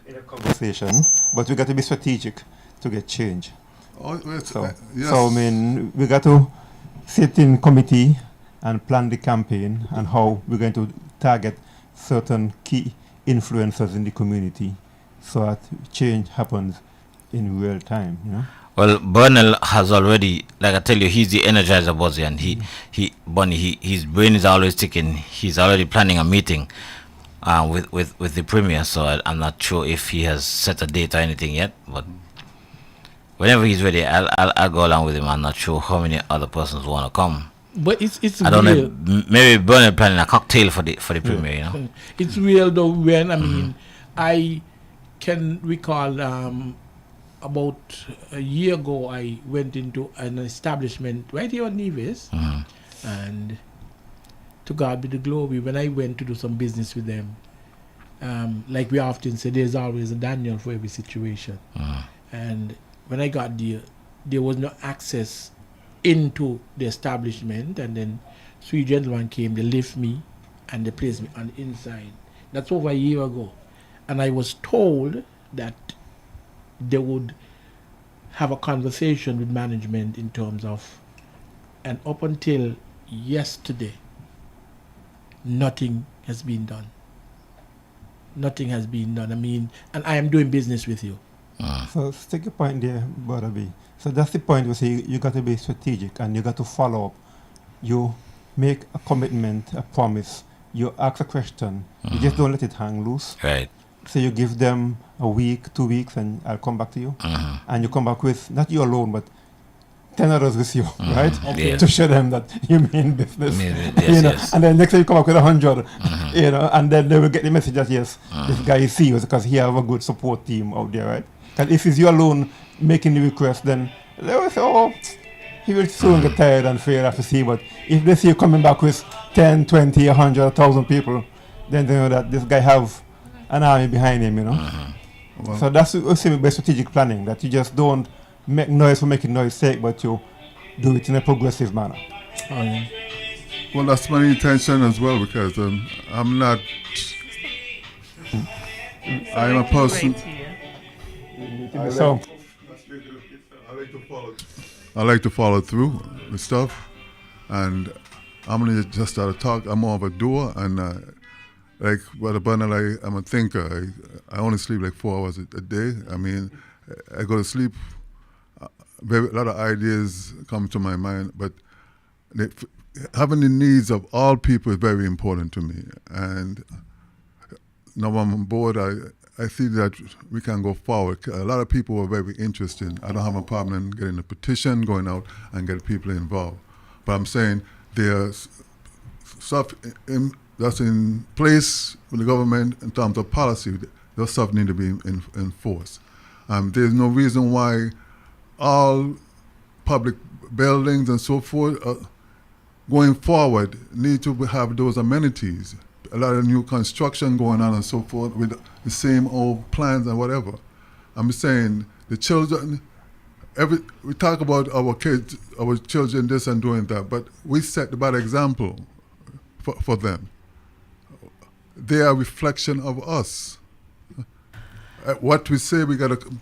in a conversation, but we got to be strategic to get change. So I mean, we got to sit in committee and plan the campaign and how we're going to target certain key influencers in the community so that change happens in real time, Well, Bernal has already, like I tell you, he's the energizer buzzy, and his brain is always ticking. He's already planning a meeting with the premier, so I'm not sure if he has set a date or anything yet, but whenever he's ready, I'll go along with him. I'm not sure how many other persons want to come. But it's I don't know. Maybe Bernard planning a cocktail for the premier. It's real though. When I mean, I can recall about a year ago, I went into an establishment right here on Nevis, and to God be the glory. When I went to do some business with them, like we often say, there's always a Daniel for every situation, and when I got there was no access into the establishment, and then 3 gentlemen came, they lift me and they placed me on the inside. That's over a year ago. and I was told that they would have a conversation with management in terms of, and up until yesterday, nothing has been done. Nothing has been done. I mean, and I am doing business with you. So stick a point there, Brother B. So that's the point we say you got to be strategic and you got to follow up. You make a commitment, a promise. You ask a question. You just don't let it hang loose. Right. So you give them a week, 2 weeks, and I'll come back to you. And you come back with, not you alone, but 10 others with you, right? Okay. To show them that you mean business. Yes, you know, yes. and then next time you come back with 100, you know, and then they will get the message that yes, this guy is serious because he have a good support team out there, right? And if it's you alone making the request, then they will say, oh, he will soon get tired and fail after see. But if they see you coming back with 10, 20, 100, 1,000 people, then they know that this guy have an army behind him, you know. Well, So that's what we say by strategic planning, that you just don't make noise for making noise sake, but you do it in a progressive manner. Oh, yeah. well, that's my intention as well, because I'm not. I'm a person. So I like to follow through with stuff, and I'm gonna just start to talk. I'm more of a doer, and like Brother Bernal, I'm a thinker. I only sleep like 4 hours a day. I mean, I go to sleep. A lot of ideas come to my mind, but having the needs of all people is very important to me. And now I'm on board. I see that we can go forward. A lot of people are very interested. I don't have a problem in getting a petition, going out and get people involved. But I'm saying there's stuff that's in place with the government in terms of policy. Those stuff need to be enforced. There's no reason why all public buildings and so forth going forward need to have those amenities. A lot of new construction going on and so forth with the same old plans and whatever. I'm saying the children, we talk about our kids, our children this and doing that, but we set the bad example for them. They are a reflection of us. What we say, we got to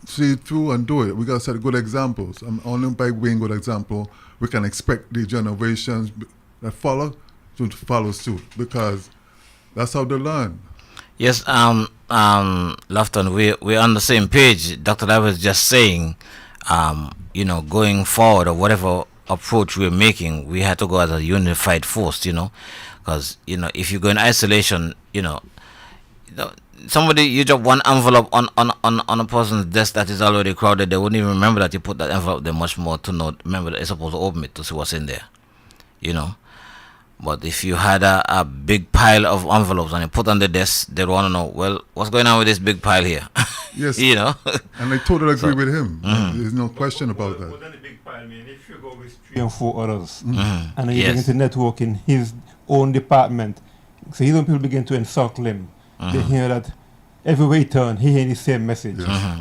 see it through and do it. We got to set good examples. Only by being good example, we can expect the generations that follow to follow suit, because that's how they learn. Yes, Lofton, we're on the same page. Dr. Lab was just saying, going forward or whatever approach we're making, we had to go as a unified force, because, if you go in isolation, somebody, you drop one envelope on a person's desk that is already crowded, they wouldn't even remember that you put that envelope there much more to remember that they're supposed to open it to see what's in there, But if you had a big pile of envelopes and you put on the desk, they'd want to know, well, what's going on with this big pile here? Yes. And I totally agree with him. There's no question about that. But then the big pile, if you go with 3 and 4 others. Mm-hmm. And then you begin to network in his own department. So his own people begin to encircle him. They hear that everywhere he turns, he hears the same message.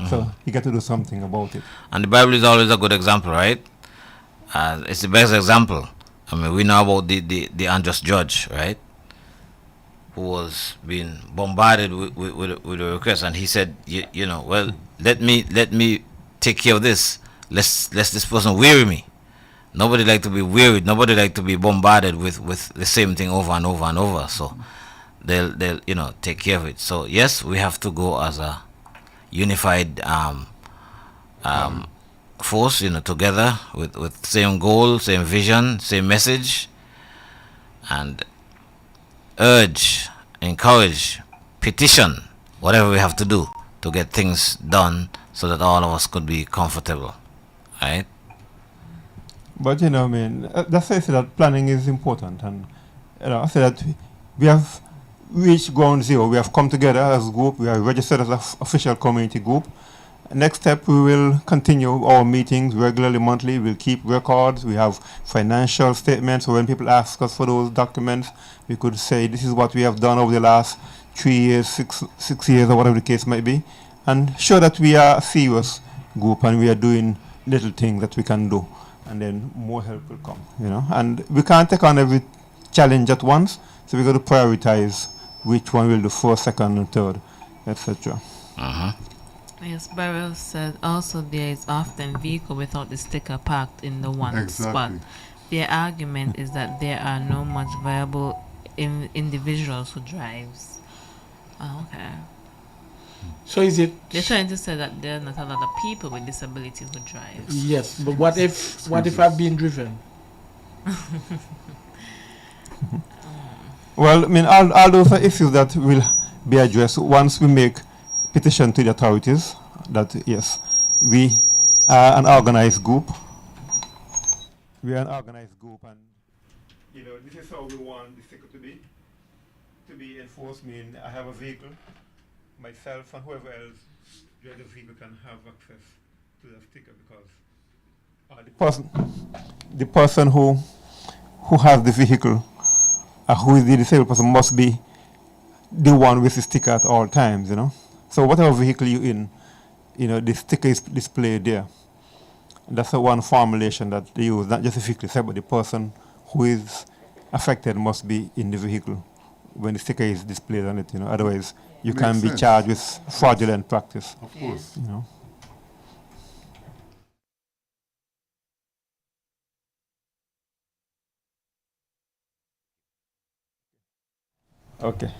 So he got to do something about it. And the Bible is always a good example, right? It's the best example. I mean, we know about the unjust judge, right? Who was being bombarded with a request, and he said, well, let me take care of this. Let's this person weary me. Nobody like to be wearied. Nobody like to be bombarded with the same thing over and over and over. So they'll take care of it. So yes, we have to go as a unified force, together with same goal, same vision, same message, and urge, encourage, petition, whatever we have to do to get things done so that all of us could be comfortable, right? But that's why I say that planning is important, and I say that we have reached ground zero. We have come together as a group. We are registered as an official community group. Next step, we will continue our meetings regularly, monthly. We'll keep records. We have financial statements. So when people ask us for those documents, we could say this is what we have done over the last 3 years, six years, or whatever the case might be, and show that we are a serious group and we are doing little things that we can do. And then more help will come, And we can't take on every challenge at once, so we've got to prioritize which one will do first, second, and third, etc. Yes, Beryl said also there is often vehicle without the sticker parked in the one spot. Their argument is that there are no much viable individuals who drives. Oh, okay. So is it? They're trying to say that there are not a lot of people with disability who drive. Yes, but what if I've been driven? Well, I mean, all those are issues that will be addressed once we make petition to the authorities that, yes, we are an organized group. We are an organized group, and You know, this is how we want the sticker to be enforced. Mean I have a vehicle, myself and whoever else drives the vehicle can have access to the sticker because the person who has the vehicle, who is the disabled person, must be the one with the sticker at all times, you know. So whatever vehicle you're in, you know, the sticker is displayed there. That's the one formulation that they use, not just the vehicle itself, but the person who is affected must be in the vehicle when the sticker is displayed on it, you know. Otherwise, you can be charged with fraudulent practice. Of course. You know. Okay.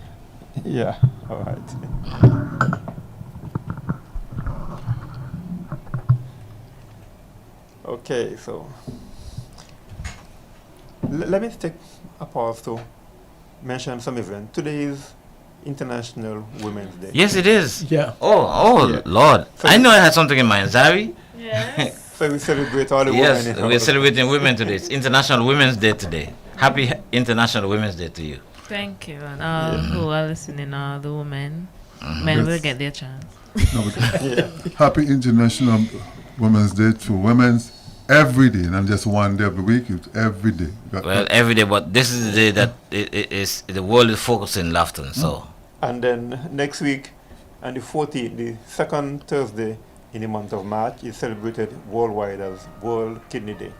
Yeah. All right. Okay. So let me take a pause to mention some event. Today is International Women's Day. Yes, it is. Yeah. Oh, Yeah. Lord. So I know I had something in mind. Zari? Yes. So we celebrate all the women. Yes, in we're our- celebrating women today. It's International Women's Day today. Happy International Women's Day to you. Thank you. And all who are listening, all the women. Men will get their chance. No, but Happy International Women's Day to women's every day, not just one day of the week. It's every day. Well, every day, but this is the day that the world is focusing on Lafton. So, And then next week, on the 14th, the second Thursday in the month of March, is celebrated worldwide as World Kidney Day.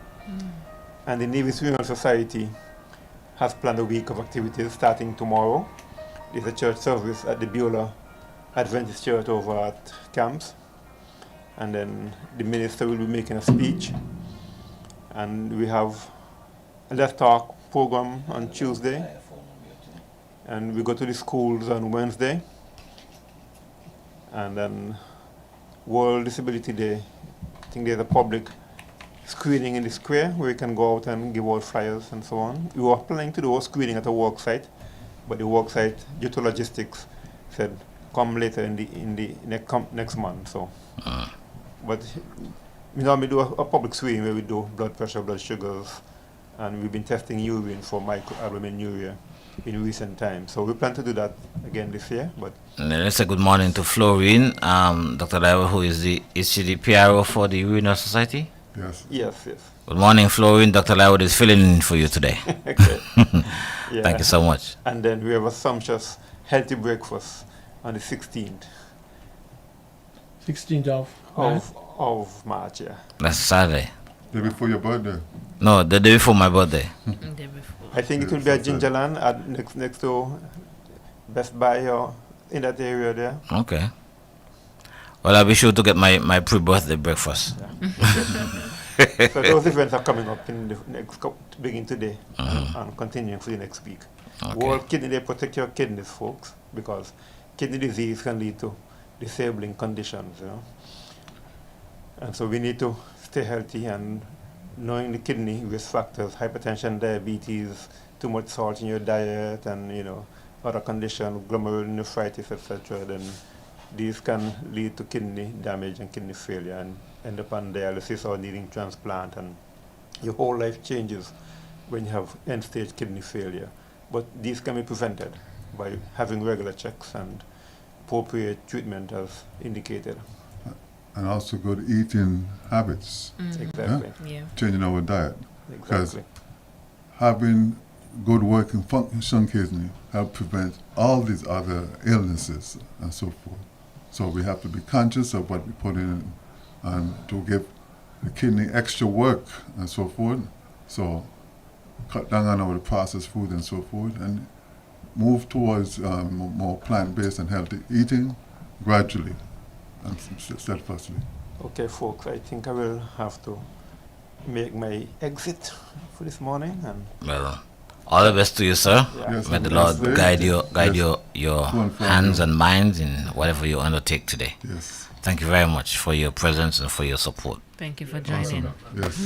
And the Navy Swimming Society has planned a week of activities starting tomorrow. There's a church service at the Beulah Adventist Church over at Camps. And then the minister will be making a speech. And we have a Let's Talk program on Tuesday. And we go to the schools on Wednesday. And then World Disability Day, I think there's a public screening in the square where you can go out and give out flyers and so on. We were planning to do a screening at a work site, but the work site, due to logistics, said come later in the next month. So, but we normally do a public screening where we do blood pressure, blood sugars, and we've been testing urine for microalbuminuria in recent times. So we plan to do that again this year. But let's say good morning to Florine, Dr. Laiwa, who is she the PRO for the Urinary Society? Yes. yes. Good morning, Florine. Dr. Laiwa is filling in for you today. Okay. Yeah. Thank you so much. And then we have a sumptuous healthy breakfast on the 16th 16th of March. Yeah. That's Saturday. Day before your birthday. No, the day before my birthday. The day before. I think it will be at Gingerland at next to Best Buy or in that area there. Okay. Well, I'll be sure to get my pre-birthday breakfast. So those events are coming up in the next beginning today and continuing for the next week. Okay. World Kidney Day, protect your kidneys, folks, because kidney disease can lead to disabling conditions, you know. And so we need to stay healthy, and knowing the kidney risk factors, hypertension, diabetes, too much salt in your diet, and, you know, other conditions, glomerulonephritis, etc., then these can lead to kidney damage and kidney failure and end up on dialysis or needing transplant, and your whole life changes when you have end-stage kidney failure. But these can be prevented by having regular checks and appropriate treatment as indicated. And also good eating habits, Exactly. Yeah. changing our diet. Because Exactly. having good working function kidney help prevent all these other illnesses and so forth. So we have to be conscious of what we put in and to give the kidney extra work and so forth. So cut down on our processed food and so forth, and move towards more plant-based and healthy eating gradually and steadfastly. Okay, folks, I think I will have to make my exit for this morning. And Well, all the best to you, sir. Yes, May the have a Lord nice day. guide Yes. your To and from hands you. and minds in whatever you undertake today. Yes. Thank you very much for your presence and for your support. Thank you for joining. Yes.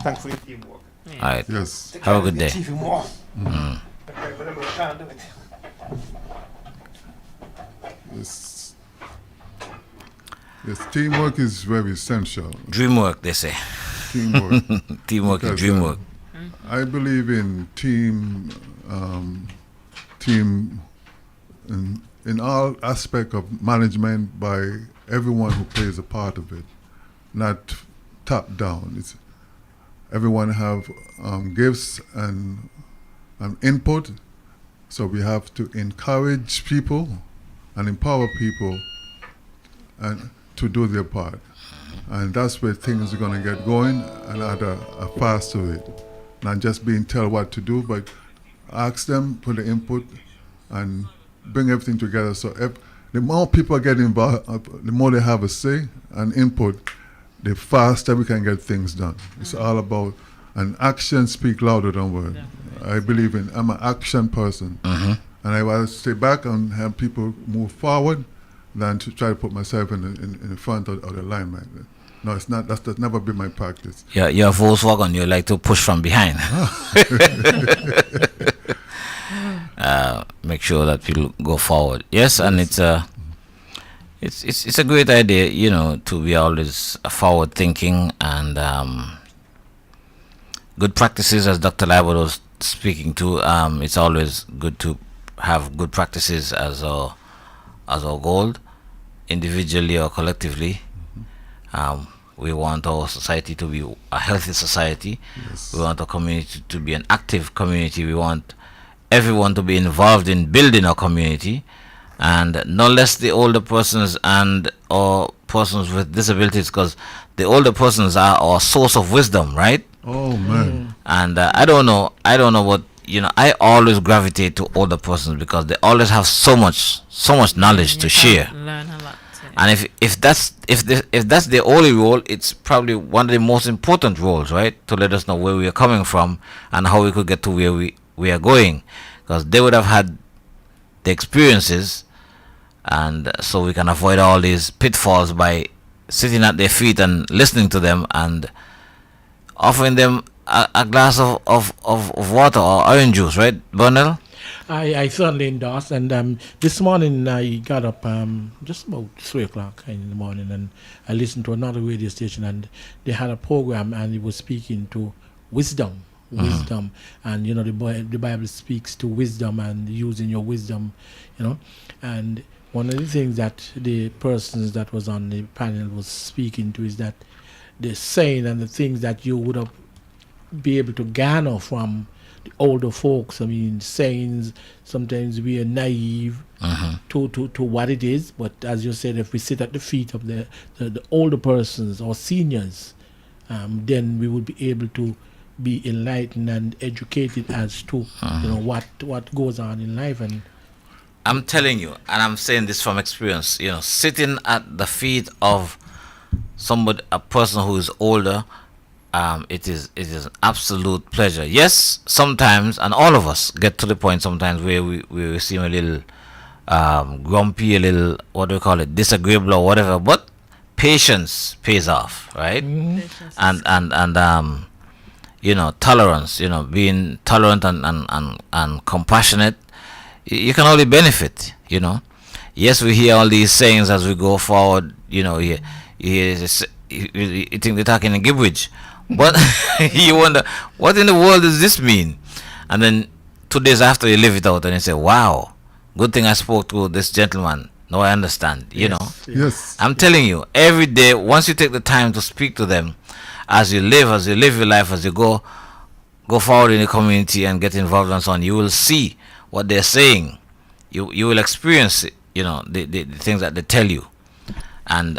thanks for your teamwork. All right. Yes. Have a good day. TV more. Mm. Can't do it. Yes. Yes. Teamwork is very essential. Dreamwork, they say. Teamwork. Teamwork is Because, dreamwork. I believe in team in all aspect of management by everyone who plays a part of it, not top down. It's everyone have gifts and input, so we have to encourage people and empower people and to do their part, and that's where things are going to get going and at a faster rate. Not just being told what to do, but ask them for the input and bring everything together. So if the more people get involved, the more they have a say and input, the faster we can get things done. It's all about, and actions speak louder than words. I believe I'm an action person. And I want to stay back and have people move forward than to try to put myself in the front of the line. No, it's not. That's never been my practice. Yeah, you're Volkswagen. You like to push from behind. Make sure that people go forward. Yes, and it's a great idea, you know, to be always forward thinking and good practices, as Dr. Liber was speaking to. It's always good to have good practices as our goal, individually or collectively. We want our society to be a healthy society. Yes. We want our community to be an active community. We want everyone to be involved in building our community, and not less the older persons and or persons with disabilities, because the older persons are our source of wisdom, right? Oh man. And I don't know what, you know, I always gravitate to older persons because they always have so much knowledge to share. Learn a lot. And if that's the only role, it's probably one of the most important roles, right? To let us know where we are coming from and how we could get to where we are going, because they would have had the experiences, and so we can avoid all these pitfalls by sitting at their feet and listening to them and offering them a glass of water or orange juice, right, Bernal? I certainly endorse. And this morning I got up just about 3 o'clock in the morning, and I listened to another radio station, and they had a program, and it was speaking to wisdom. And you know, the Bible speaks to wisdom and using your wisdom, you know. And one of the things that the persons that was on the panel was speaking to is that the saying and the things that you would have be able to garner from the older folks. I mean, sayings, sometimes we are naive to what it is, but as you said, if we sit at the feet of the older persons or seniors, then we would be able to be enlightened and educated as to you know what goes on in life. And I'm telling you, and I'm saying this from experience, you know, sitting at the feet of a person who is older, it is an absolute pleasure. Yes, sometimes, and all of us get to the point sometimes where we seem a little grumpy, a little, what do we call it, disagreeable or whatever, but patience pays off, right? And you know, tolerance, you know, being tolerant and compassionate, you can only benefit, you know. Yes, we hear all these sayings as we go forward, you know, you think they're talking in gibberish, but you wonder, what in the world does this mean? And then 2 days after, you live it out and you say, wow, good thing I spoke to this gentleman. Now I understand, you know. Yes. I'm telling you, every day, once you take the time to speak to them, as you live your life, as you go forward in the community and get involved and so on, you will see what they're saying. You will experience it, you know, the things that they tell you, and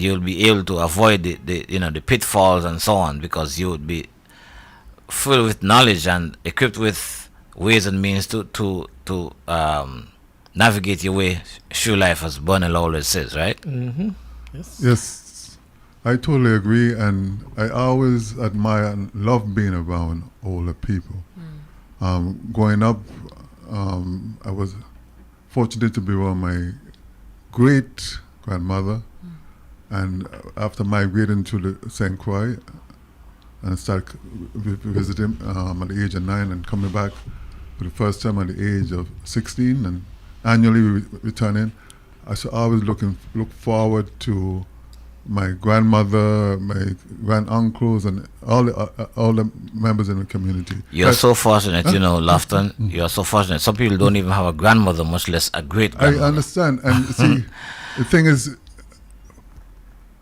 you'll be able to avoid the pitfalls and so on, because you would be full with knowledge and equipped with ways and means to to navigate your way through life, as Bernal always says, right? Yes. Yes, I totally agree, and I always admire and love being around older people. Growing up, I was fortunate to be around my great grandmother, and after migrating to the St. Croix and started visiting at the age of 9 and coming back for the first time at the age of 16 and annually returning, I should always look forward to my grandmother, my granduncles, and all the members in the community. You're so fortunate, Lofton. You're so fortunate. Some people don't even have a grandmother, much less a great grandmother. I understand, and see, the thing is,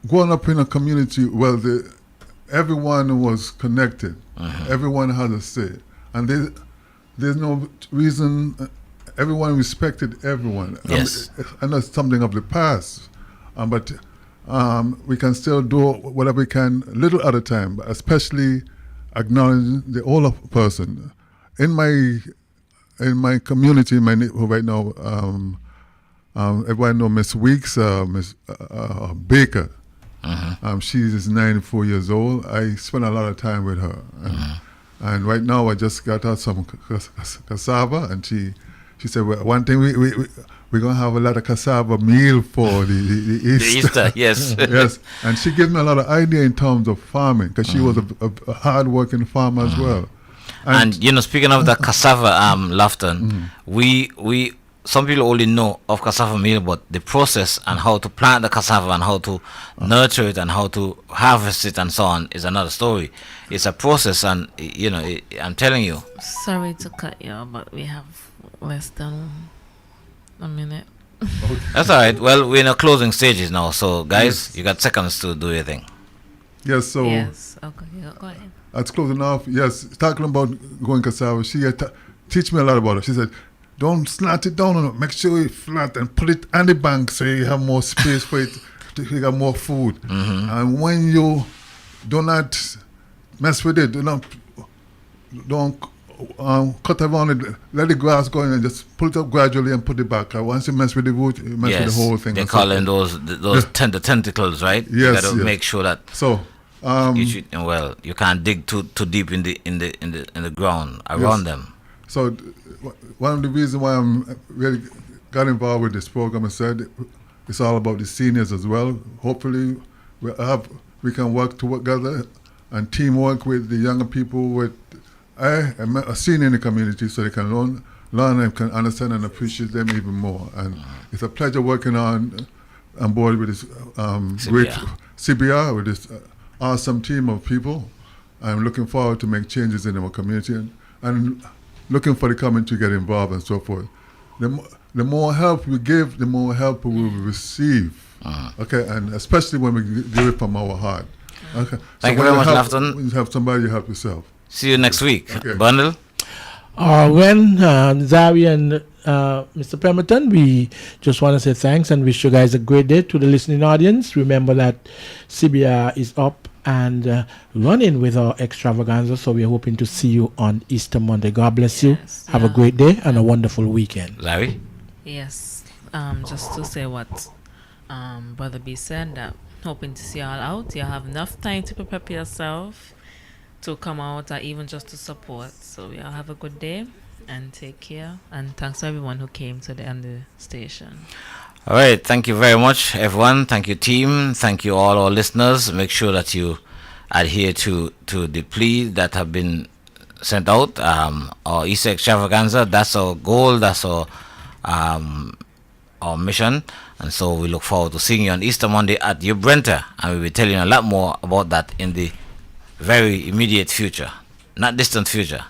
growing up in a community where everyone was connected, everyone had a say, and there's no reason. Everyone respected everyone. Yes. I know it's something of the past, but we can still do whatever we can, little at a time, but especially acknowledging the older person. In my community, in my neighborhood right now, everyone knows Miss Weeks, Miss Baker. She is 94 years old. I spend a lot of time with her. And right now I just got her some cassava, and she said, well, one thing we're going to have a lot of cassava meal for the Easter. The Easter, yes. Yes, and she gave me a lot of idea in terms of farming, because she was a hard-working farmer as well. And speaking of the cassava, Lofton, we some people only know of cassava meal, but the process and how to plant the cassava and how to nurture it and how to harvest it and so on is another story. It's a process, and I'm telling you. Sorry to cut you, but we have less than a minute. That's all right. Well, we're in the closing stages now, so guys, you got seconds to do your thing. Yes, so Yes, okay, go ahead. that's closing off. Yes, talking about growing cassava, she teach me a lot about it. She said, don't slant it down on it. Make sure it's flat and put it on the bank so you have more space for it, you got more food. And when you do not mess with it, don't cut around it, let the grass go in and just pull it up gradually and put it back. Once you mess with the root, you mess with the whole thing. They call them those tentacles, right? Yes, you gotta make sure that so you can't dig too deep in the ground around them. So one of the reasons why I'm really got involved with this program, I said it's all about the seniors as well. Hopefully we can work together and teamwork with the younger people. I'm a senior in the community, so they can learn and can understand and appreciate them even more. And it's a pleasure working on board with this great CBR, with this awesome team of people. I'm looking forward to make changes in our community and looking for the community to get involved and so forth. The more help we give, the more help we will receive. Okay, and especially when we give it from our heart. Okay. Thank you very much, Lofton. When you help somebody, you help yourself. See you next week. Okay. Bundle. When Zari and Mr. Pemberton, we just want to say thanks and wish you guys a great day. To the listening audience, remember that CBR is up and running with our extravaganza, so we're hoping to see you on Easter Monday. God bless you. Have a great day and a wonderful weekend. Larry? Yes, just to say what Brother B said, that hoping to see you all out. You have enough time to prepare yourself to come out or even just to support. So we all have a good day and take care. And thanks to everyone who came to the station. All right. Thank you very much, everyone. Thank you, team. Thank you, all our listeners. Make sure that you adhere to the plea that have been sent out. Our Easter extravaganza, that's our goal. That's our mission. And so we look forward to seeing you on Easter Monday at Ubrenta. And we'll be telling you a lot more about that in the very immediate future, not distant future.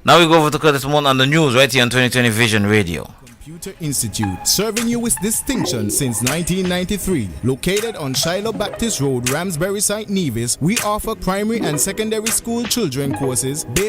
Now we go over to Curtis Moon on the news right here on 2020 Vision Radio. Computer Institute, serving you with distinction since 1993. Located on Shiloh Baptist Road, Ramsbury St. Nevis, we offer primary and secondary school children courses based